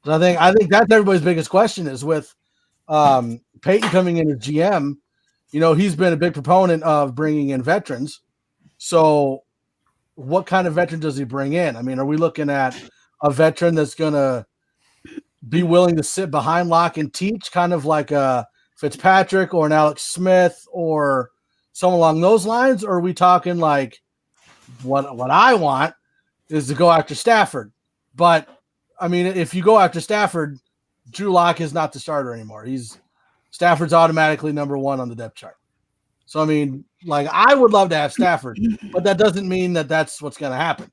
So I think that's everybody's biggest question is with Peyton coming in as GM. He's been a big proponent of bringing in veterans. So what kind of veteran does he bring in? I mean, are we looking at a veteran that's going to be willing to sit behind lock and teach, kind of like a Fitzpatrick or an Alex Smith or someone along those lines? Or are we talking like what I want is to go after Stafford? But I mean, if you go after Stafford, Drew Lock is not the starter anymore. Stafford's automatically number one on the depth chart. So, I mean, like, I would love to have Stafford, but that doesn't mean that that's what's going to happen.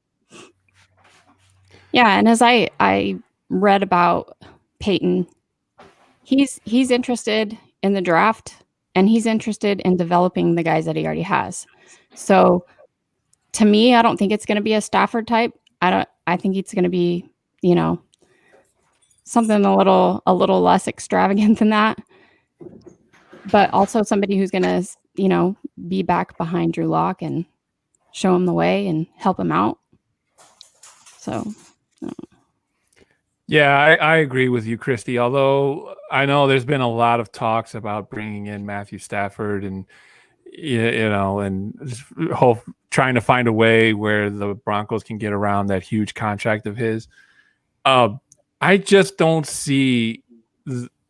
Yeah, and as I read about Peyton, he's interested in the draft, and he's interested in developing the guys that he already has. So, to me, I don't think it's going to be a Stafford type. I think it's going to be, something a little less extravagant than that, but also somebody who's going to, be back behind Drew Lock and show him the way and help him out. So, yeah, I agree with you, Christy. Although I know there's been a lot of talks about bringing in Matthew Stafford and trying to find a way where the Broncos can get around that huge contract of his. I just don't see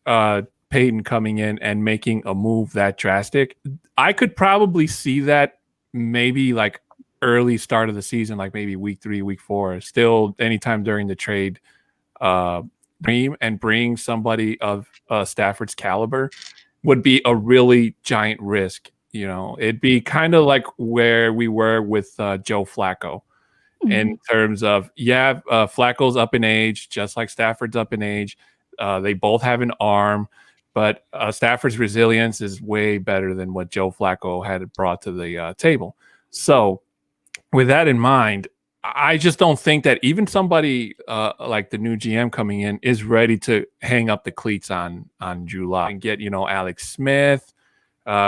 Peyton coming in and making a move that drastic. I could probably see that maybe like early start of the season, like maybe week 3, week 4, still anytime during the trade, bring somebody of Stafford's caliber would be a really giant risk. It'd be kind of like where we were with Joe Flacco. In terms of, Flacco's up in age, just like Stafford's up in age. They both have an arm, but Stafford's resilience is way better than what Joe Flacco had brought to the table. So with that in mind, I just don't think that even somebody like the new GM coming in is ready to hang up the cleats on Drew Lock and get, Alex Smith.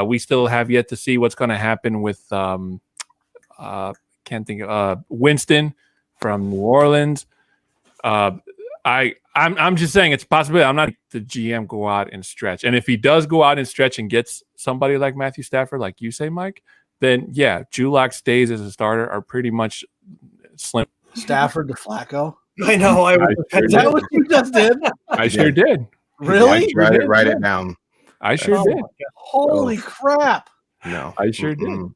We still have yet to see what's going to happen with can't think of Winston from New Orleans. I'm just saying it's a possibility. I'm not the GM go out and stretch. And if he does go out and stretch and gets somebody like Matthew Stafford, like you say, Mike, then Drew Lock stays as a starter are pretty much slim. Stafford to Flacco. I know. Is that what you just did? I sure did. Really? Write it down. I sure did. Holy crap. No. I sure did.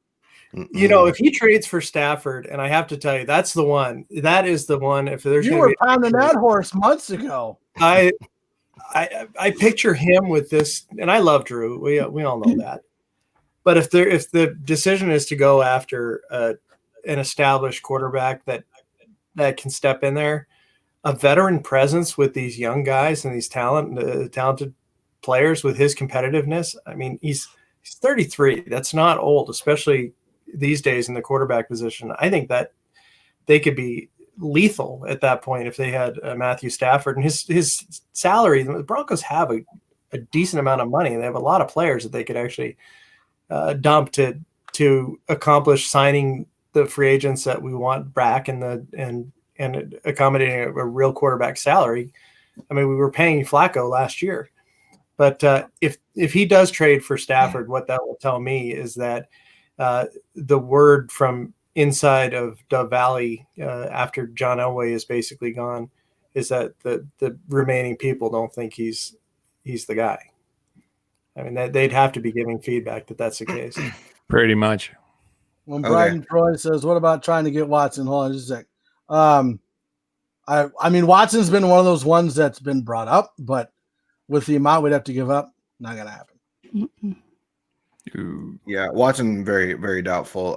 If he trades for Stafford, and I have to tell you, that's the one. That is the one. If there's you were pounding that horse months ago. I picture him with this, and I love Drew. We all know that. But if the decision is to go after an established quarterback that can step in there, a veteran presence with these young guys and these talented players with his competitiveness. I mean, he's 33. That's not old, especially these days in the quarterback position. I think that they could be lethal at that point if they had Matthew Stafford and his salary. The Broncos have a decent amount of money, and they have a lot of players that they could actually dump to accomplish signing the free agents that we want back and accommodating a real quarterback salary. I mean, we were paying Flacco last year, but if he does trade for Stafford, what that will tell me is that the word from inside of Dove Valley after John Elway is basically gone is that the remaining people don't think he's the guy. I mean, they'd have to be giving feedback that that's the case. Pretty much. When Brian Troy says, what about trying to get Watson? Hold on just a sec. I mean, Watson's been one of those ones that's been brought up, but with the amount we'd have to give up, not going to happen. Yeah, Watson, very, very doubtful.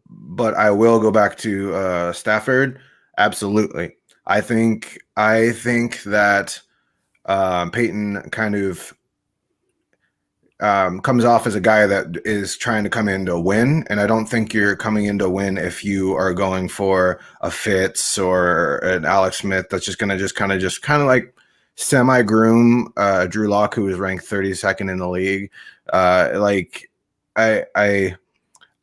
But I will go back to Stafford. Absolutely. I think that Peyton kind of comes off as a guy that is trying to come in to win, and I don't think you're coming in to win if you are going for a Fitz or an Alex Smith that's just going to kind of like semi-groom Drew Lock, who was ranked 32nd in the league.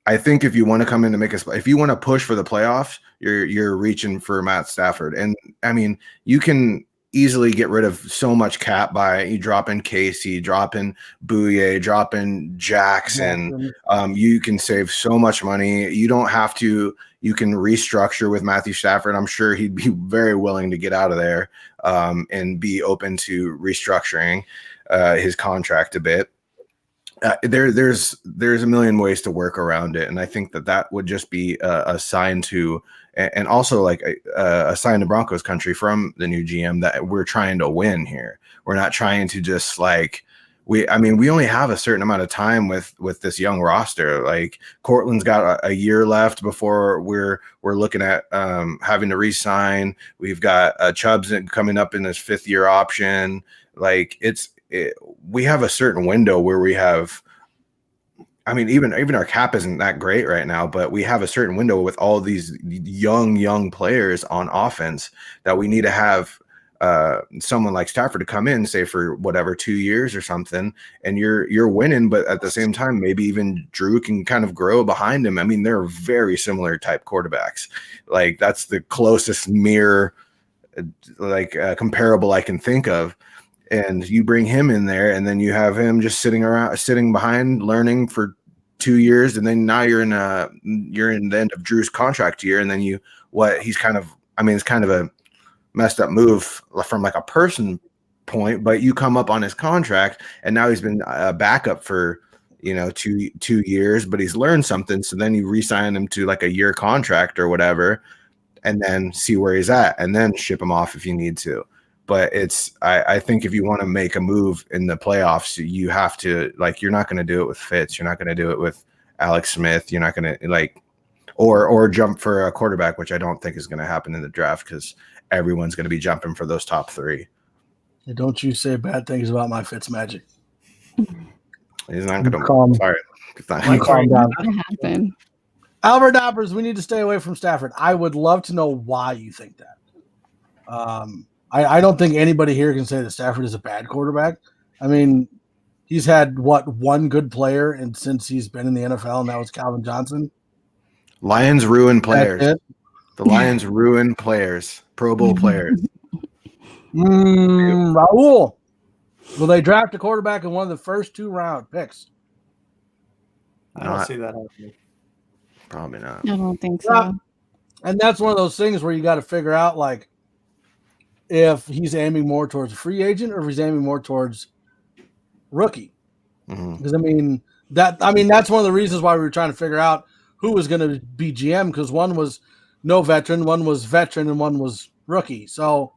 I think if you want to come in to if you want to push for the playoffs, you're reaching for Matt Stafford. And I mean, you can easily get rid of so much cap by you drop in Casey, drop in Bouye, drop in Jackson. You can save so much money. You don't have to. You can restructure with Matthew Stafford. I'm sure he'd be very willing to get out of there and be open to restructuring his contract a bit. There's a million ways to work around it, and I think that would just be a sign to, and also like a sign to Broncos country from the new GM that we're trying to win here. We're not trying to just like we only have a certain amount of time with this young roster. Like Cortland's got a year left before we're looking at having to re-sign. We've got Chubbs coming up in his 5th year option. Like we have a certain window where we have, even our cap isn't that great right now, but we have a certain window with all these young players on offense that we need to have someone like Stafford to come in, say for whatever 2 years or something, and you're winning, but at the same time, maybe even Drew can kind of grow behind him. I mean, they're very similar type quarterbacks. Like that's the closest mirror, comparable I can think of. And you bring him in there, and then you have him just sitting behind, learning for 2 years, and then now you're in the end of Drew's contract year, and then it's kind of a messed up move from like a person point, but you come up on his contract, and now he's been a backup for 2 years, but he's learned something, so then you re-sign him to like a year contract or whatever, and then see where he's at, and then ship him off if you need to. But I think if you want to make a move in the playoffs, you have to, like, you're not going to do it with Fitz. You're not going to do it with Alex Smith. You're not going to or jump for a quarterback, which I don't think is going to happen in the draft because everyone's going to be jumping for those top 3. Hey, don't you say bad things about my Fitz magic. He's not going to. Sorry. Calm down. Happen. Albert Doppers, we need to stay away from Stafford. I would love to know why you think that. I don't think anybody here can say that Stafford is a bad quarterback. I mean, he's had one good player and since he's been in the NFL, and that was Calvin Johnson. Lions ruin players. The Lions ruin players, Pro Bowl players. Raul, will they draft a quarterback in one of the first 2 round picks? I don't see that happening. Probably not. I don't think so. And that's one of those things where you got to figure out, like, if he's aiming more towards a free agent or if he's aiming more towards rookie. Because that's one of the reasons why we were trying to figure out who was going to be GM, because one was no veteran, one was veteran, and one was rookie. So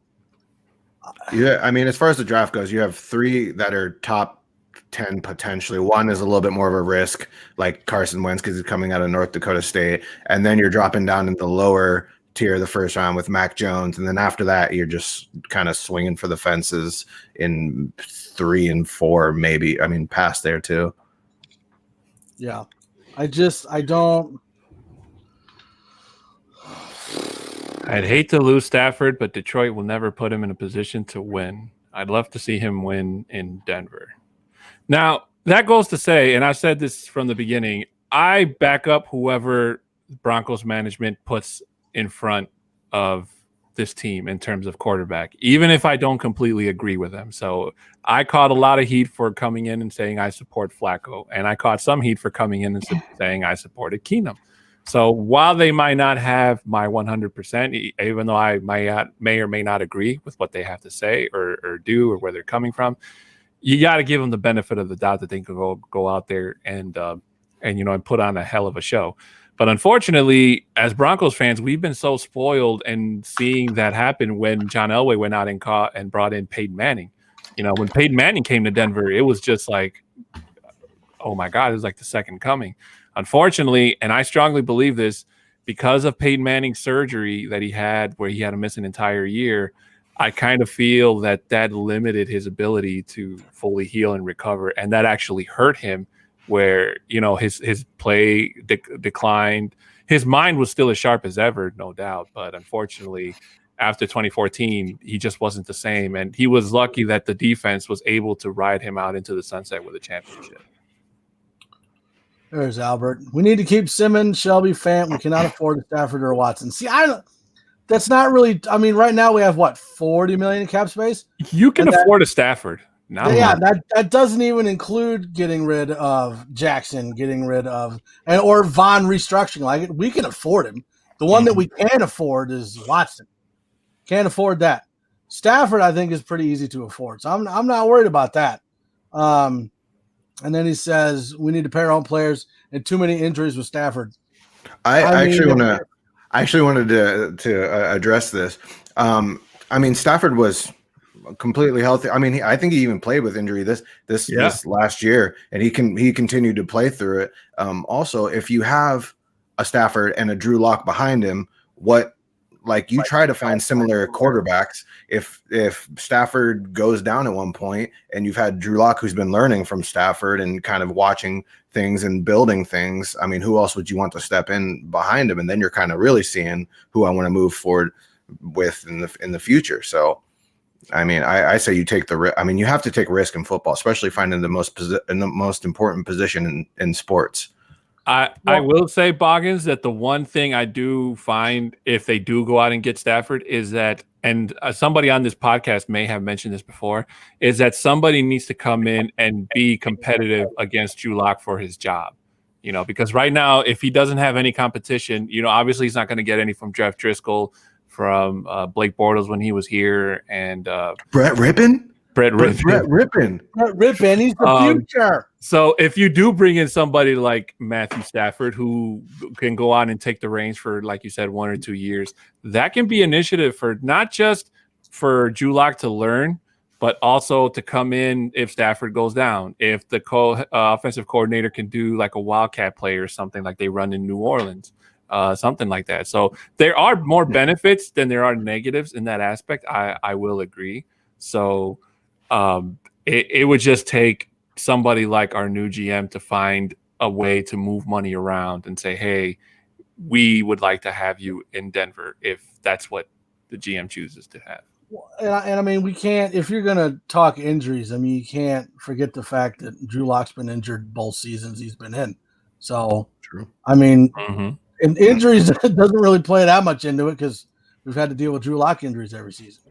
yeah, as far as the draft goes, you have 3 that are top 10 potentially. One is a little bit more of a risk, like Carson Wentz, because he's coming out of North Dakota State, and then you're dropping down into the lower tier the first round with Mac Jones, and then after that you're just kind of swinging for the fences in 3 and 4, maybe. Past there too. Yeah, I don't. I'd hate to lose Stafford, but Detroit will never put him in a position to win. I'd love to see him win in Denver. Now, that goes to say, and I said this from the beginning, I back up whoever Broncos management puts in front of this team in terms of quarterback, even if I don't completely agree with them. So I caught a lot of heat for coming in and saying I support Flacco, and I caught some heat for coming in and saying I supported Keenum. So while they might not have my 100%, even though I may or may not agree with what they have to say or do or where they're coming from, you got to give them the benefit of the doubt that they can go out there and put on a hell of a show. But unfortunately, as Broncos fans, we've been so spoiled and seeing that happen when John Elway went out and brought in Peyton Manning. When Peyton Manning came to Denver, it was just like, oh my God, it was like the second coming. Unfortunately, and I strongly believe this, because of Peyton Manning's surgery that he had where he had to miss an entire year, I kind of feel that limited his ability to fully heal and recover, and that actually hurt him where, his play declined. His mind was still as sharp as ever, no doubt. But unfortunately, after 2014, he just wasn't the same. And he was lucky that the defense was able to ride him out into the sunset with a championship. There's Albert. We need to keep Simmons, Shelby, Fant. We cannot afford Stafford or Watson. See, that's not really. I mean, right now we have what, 40 million in cap space. You can afford a Stafford. That doesn't even include getting rid of Jackson, or Vaughn restructuring. Like we can afford him. The one that we can't afford is Watson. Can't afford that. Stafford, I think, is pretty easy to afford. So I'm not worried about that. And then he says we need to pair our own players and too many injuries with Stafford. I actually wanted to address this. I mean, Stafford was completely healthy. I mean, I think he even played with injury this last year, and he continued to play through it. Also, if you have a Stafford and a Drew Lock behind him, you try to find similar quarterbacks. If Stafford goes down at one point and you've had Drew Lock, who's been learning from Stafford and kind of watching things and building things, I mean, who else would you want to step in behind him? And then you're kind of really seeing who I want to move forward with in the future. So, I mean, I say you take the risk. I mean, you have to take risk in football, especially finding the most important position in sports. I will say, Boggins, that the one thing I do find if they do go out and get Stafford is that, and somebody on this podcast may have mentioned this before, is that somebody needs to come in and be competitive against Drew Lock for his job. Because right now, if he doesn't have any competition, obviously he's not going to get any from Jeff Driscoll, from Blake Bortles when he was here, and Brett Rippon. He's the future. So if you do bring in somebody like Matthew Stafford, who can go on and take the reins for, like you said, 1 or 2 years, that can be initiative for not just for Drew Lock to learn, but also to come in if Stafford goes down. If the offensive coordinator can do like a wildcat play or something like they run in New Orleans, something like that. So there are more benefits than there are negatives in that aspect. I will agree. So it would just take somebody like our new GM to find a way to move money around and say, hey, we would like to have you in Denver if that's what the GM chooses to have. And I mean, we can't, if you're going to talk injuries, I mean, you can't forget the fact that Drew Lock's been injured both seasons he's been in. So, true. I mean, and injuries doesn't really play that much into it because we've had to deal with Drew Lock injuries every season.